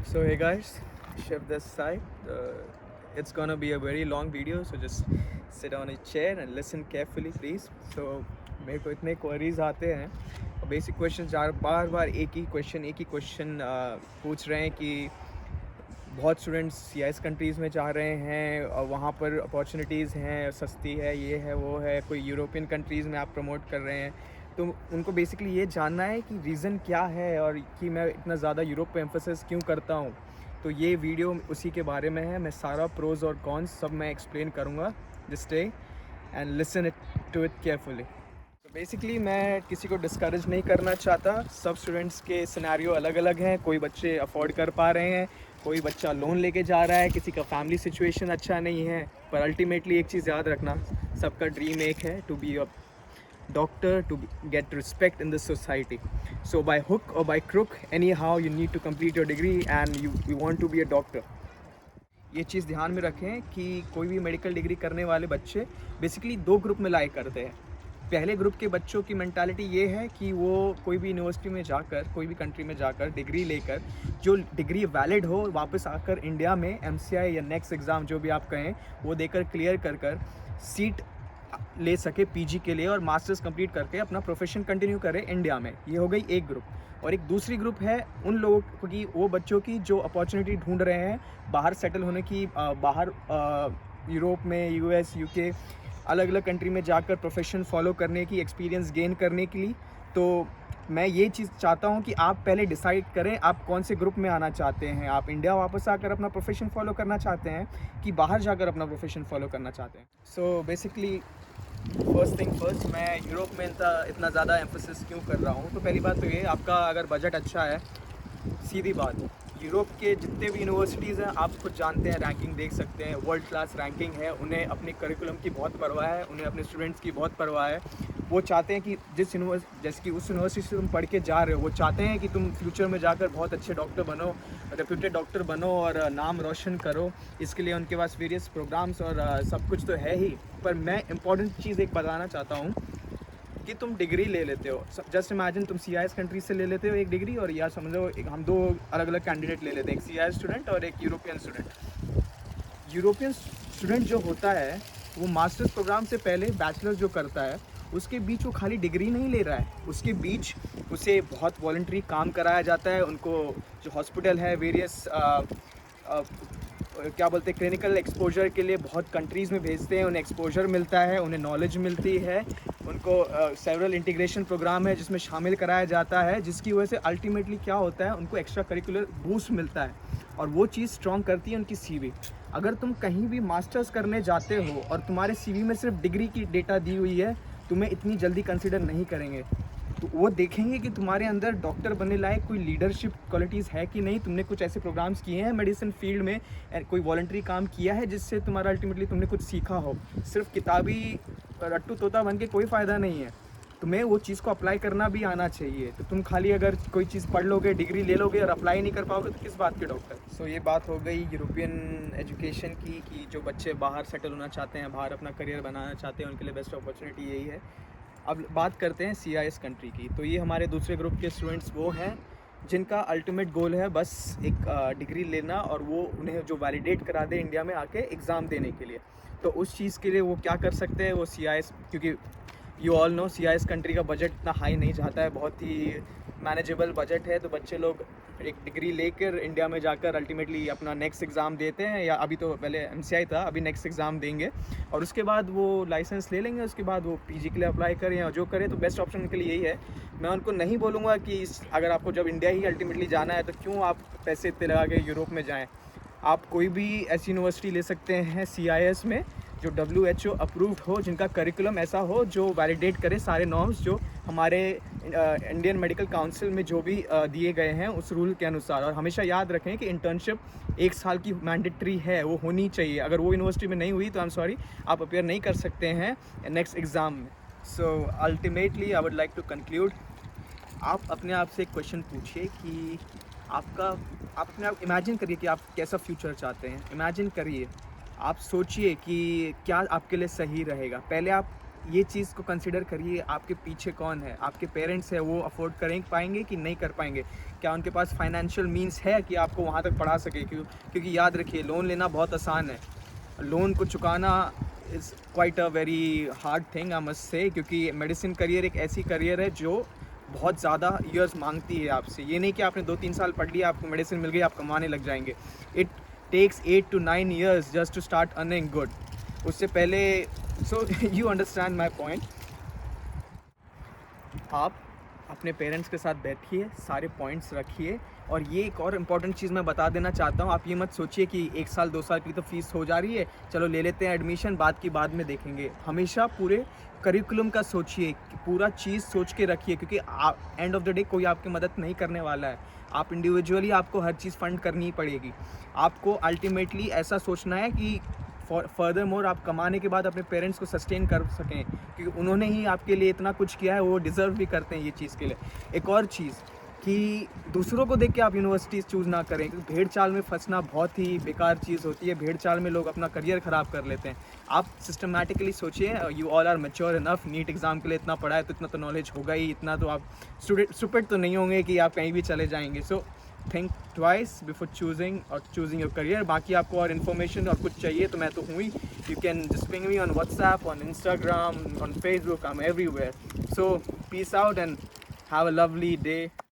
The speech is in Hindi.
So hey guys, Shiv this side. It's gonna be a very long video, so just sit on a chair and listen carefully, please. So मेरे को इतने क्वेरीज आते हैं और बेसिक क्वेश्चन बार बार एक ही क्वेश्चन पूछ रहे हैं कि बहुत स्टूडेंट्स सीआईएस कंट्रीज़ में चाह रहे हैं और वहाँ पर अपॉर्चुनिटीज़ हैं, सस्ती है, ये है वो है, कोई यूरोपियन कंट्रीज़ में आप प्रमोट कर रहे हैं। तो उनको बेसिकली ये जानना है कि रीज़न क्या है और कि मैं इतना ज़्यादा यूरोप पे एम्फोसिस क्यों करता हूँ। तो ये वीडियो उसी के बारे में है। मैं सारा प्रोज और कॉन्स सब मैं एक्सप्लेन करूँगा। Just stay and listen it carefully. तो बेसिकली मैं किसी को डिस्करेज नहीं करना चाहता। सब स्टूडेंट्स के सिनेरियो अलग अलग हैं। कोई बच्चे अफोर्ड कर पा रहे हैं, कोई बच्चा लोन लेके जा रहा है, किसी का फैमिली सिचुएशन अच्छा नहीं है। पर अल्टीमेटली एक चीज़ याद रखना, सबका ड्रीम एक है, to be a doctor, to get respect in this society. So by hook or by crook, anyhow you need to complete your degree and you want to be a doctor. ये चीज़ ध्यान में रखें कि कोई भी मेडिकल डिग्री करने वाले बच्चे बेसिकली दो ग्रुप में लाइक करते हैं। पहले ग्रुप के बच्चों की मेंटालिटी ये है कि वो कोई भी यूनिवर्सिटी में जाकर, कोई भी कंट्री में जाकर डिग्री लेकर, जो डिग्री वैलिड हो, वापस आकर इंडिया में एमसीआई या नेक्स्ट एग्ज़ाम जो भी आप कहें वो देकर क्लियर कर सीट ले सके पीजी के लिए और मास्टर्स कंप्लीट करके अपना प्रोफेशन कंटिन्यू करे इंडिया में। ये हो गई एक ग्रुप। और एक दूसरी ग्रुप है उन लोगों की, वो बच्चों की जो अपॉर्चुनिटी ढूंढ रहे हैं बाहर सेटल होने की, बाहर यूरोप में, यूएस, यूके, अलग अलग कंट्री में जाकर प्रोफेशन फॉलो करने की, एक्सपीरियंस गेन करने के लिए। तो मैं ये चीज़ चाहता हूँ कि आप पहले डिसाइड करें आप कौन से ग्रुप में आना चाहते हैं। आप इंडिया वापस आकर अपना प्रोफेशन फॉलो करना चाहते हैं कि बाहर जाकर अपना प्रोफेशन फॉलो करना चाहते हैं। So basically first thing first, मैं यूरोप में इतना ज़्यादा एम्फोसिस क्यों कर रहा हूँ। तो पहली बात तो ये, आपका अगर बजट अच्छा है, सीधी बात, यूरोप के जितने भी यूनिवर्सिटीज़ हैं आप खुद जानते हैं, रैंकिंग देख सकते हैं, वर्ल्ड क्लास रैंकिंग है। उन्हें अपने करिकुलम की बहुत परवाह है, उन्हें अपने स्टूडेंट्स की बहुत परवाह है। वो चाहते हैं कि जैसे कि उस यूनिवर्सिटी से तुम पढ़ के जा रहे हो, वो चाहते हैं कि तुम फ्यूचर में जाकर बहुत अच्छे डॉक्टर बनो, रेप्यूटेड डॉक्टर बनो और नाम रोशन करो। इसके लिए उनके पास वेरियस प्रोग्राम्स और सब कुछ तो है ही। पर मैं इंपॉर्टेंट चीज़ एक बताना चाहता हूँ कि तुम डिग्री ले लेते हो। जस्ट इमेजिन तुम सीआईएस कंट्री से ले लेते हो एक डिग्री, और या समझो हम दो अलग अलग कैंडिडेट ले लेते हैं, एक सीआईएस स्टूडेंट और एक यूरोपियन स्टूडेंट। यूरोपियन स्टूडेंट जो होता है वो मास्टर्स प्रोग्राम से पहले बैचलर जो करता है, उसके बीच वो खाली डिग्री नहीं ले रहा है, उसके बीच उसे बहुत वॉलंटरी काम कराया जाता है। उनको जो हॉस्पिटल है, वेरियस क्या बोलते हैं, क्लिनिकल एक्सपोजर के लिए बहुत कंट्रीज़ में भेजते हैं, उन्हें एक्सपोजर मिलता है, उन्हें नॉलेज मिलती है, उनको सेवरल इंटीग्रेशन प्रोग्राम है जिसमें शामिल कराया जाता है, जिसकी वजह से अल्टीमेटली क्या होता है, उनको एक्स्ट्रा करिकुलर बूस्ट मिलता है और वो चीज़ स्ट्रॉन्ग करती है उनकी सीवी। अगर तुम कहीं भी मास्टर्स करने जाते हो और तुम्हारे सीवी में सिर्फ डिग्री की डेटा दी हुई है, तुम्हें इतनी जल्दी कंसिडर नहीं करेंगे। तो वो देखेंगे कि तुम्हारे अंदर डॉक्टर बनने लायक कोई लीडरशिप क्वालिटीज़ है कि नहीं, तुमने कुछ ऐसे प्रोग्राम्स किए हैं मेडिसिन फील्ड में, कोई वॉलंटरी काम किया है जिससे तुम्हारा अल्टीमेटली तुमने कुछ सीखा हो। सिर्फ किताबी रट्टू तोता बन के कोई फ़ायदा नहीं है, तुम्हें वो चीज़ को अप्लाई करना भी आना चाहिए। तो तुम खाली अगर कोई चीज़ पढ़ लोगे, डिग्री ले लोगे और अप्लाई नहीं कर पाओगे तो किस बात के डॉक्टर। सो ये बात हो गई यूरोपियन एजुकेशन की, कि जो बच्चे बाहर सेटल होना चाहते हैं, बाहर अपना करियर बनाना चाहते हैं, उनके लिए बेस्ट अपॉर्चुनिटी यही है। अब बात करते हैं सीआईएस कंट्री की। तो ये हमारे दूसरे ग्रुप के स्टूडेंट्स वो हैं जिनका अल्टीमेट गोल है बस एक डिग्री लेना और वो उन्हें जो वैलिडेट करा दे इंडिया में आके एग्ज़ाम देने के लिए। तो उस चीज़ के लिए वो क्या कर सकते हैं, वो सीआईएस, क्योंकि you all know CIS country का बजट इतना हाई नहीं जाता है, बहुत ही मैनेजेबल बजट है। तो बच्चे लोग एक डिग्री लेकर इंडिया में जाकर अल्टीमेटली अपना नेक्स्ट एग्ज़ाम देते हैं, या अभी तो पहले एमसीआई था, अभी नेक्स्ट एग्ज़ाम देंगे और उसके बाद वो लाइसेंस ले लेंगे। उसके बाद वो पीजी के लिए अप्लाई करें या जो करें, तो बेस्ट ऑप्शन उनके लिए यही है। मैं उनको नहीं बोलूँगा कि अगर आपको जब इंडिया ही अल्टीमेटली जाना है तो क्यों आप पैसे इतने लगा के यूरोप में जाएँ। आप कोई भी ऐसी यूनिवर्सिटी ले सकते हैं सीआईएस में जो WHO अप्रूव्ड हो, जिनका करिकुलम ऐसा हो जो वैलिडेट करे सारे नॉर्म्स जो हमारे इंडियन मेडिकल काउंसिल में जो भी दिए गए हैं उस रूल के अनुसार। और हमेशा याद रखें कि इंटर्नशिप 1 साल की मैंडेटरी है, वो होनी चाहिए। अगर वो यूनिवर्सिटी में नहीं हुई तो आई एम सॉरी, आप अपेयर नहीं कर सकते हैं नेक्स्ट एग्ज़ाम में। So ultimately I would like to conclude, आप अपने आप से एक क्वेश्चन पूछिए कि आप अपने आप इमेजिन करिए कि आप कैसा फ्यूचर चाहते हैं। इमेजिन करिए, आप सोचिए कि क्या आपके लिए सही रहेगा। पहले आप ये चीज़ को कंसिडर करिए, आपके पीछे कौन है, आपके पेरेंट्स हैं, वो अफोर्ड करें पाएंगे कि नहीं कर पाएंगे, क्या उनके पास फाइनेंशियल मीन्स है कि आपको वहाँ तक पढ़ा सके। क्योंकि याद रखिए, लोन लेना बहुत आसान है, लोन को चुकाना is quite a very hard thing I must say, क्योंकि मेडिसिन करियर एक ऐसी करियर है जो बहुत ज़्यादा ईयर्स मांगती है आपसे। ये नहीं कि आपने 2-3 साल पढ़ लिया, आपको मेडिसिन मिल गई, आप कमाने लग जाएंगे। It takes 8 to 9 years just to start earning good. उससे पहले, so you understand my point. आप अपने पेरेंट्स के साथ बैठिए, सारे पॉइंट्स रखिए। और ये एक और इम्पॉर्टेंट चीज़ मैं बता देना चाहता हूँ, आप ये मत सोचिए कि 1 साल 2 साल की तो फ़ीस हो जा रही है, चलो ले लेते हैं एडमिशन, बाद में देखेंगे। हमेशा पूरे करिकुलम का सोचिए, पूरा चीज़ सोच के रखिए, क्योंकि एंड ऑफ द डे कोई आपकी मदद नहीं करने वाला है। आप इंडिविजुअली, आपको हर चीज़ फंड करनी ही पड़ेगी। आपको अल्टीमेटली ऐसा सोचना है कि फर्दर मोर आप कमाने के बाद अपने पेरेंट्स को सस्टेन कर सकें, क्योंकि उन्होंने ही आपके लिए इतना कुछ किया है, वो डिज़र्व भी करते हैं ये चीज़ के लिए। एक और चीज़ कि दूसरों को देख के आप यूनिवर्सिटीज़ चूज़ ना करें, क्योंकि भेड़ चाल में फंसना बहुत ही बेकार चीज़ होती है। भेड़ चाल में लोग अपना करियर ख़राब कर लेते हैं। आप सिस्टमैटिकली सोचिए, you all are mature enough, NEET exam के लिए इतना पढ़ा है तो इतना तो नॉलेज होगा ही, इतना तो आप स्टूपिड तो नहीं होंगे कि आप कहीं भी चले जाएंगे। So think twice before choosing your career. बाकी आपको और इन्फॉर्मेशन और कुछ चाहिए तो मैं तो हूँ ही, you can just ping me on WhatsApp, on Instagram, on Facebook, I am everywhere. So peace out and have a lovely day.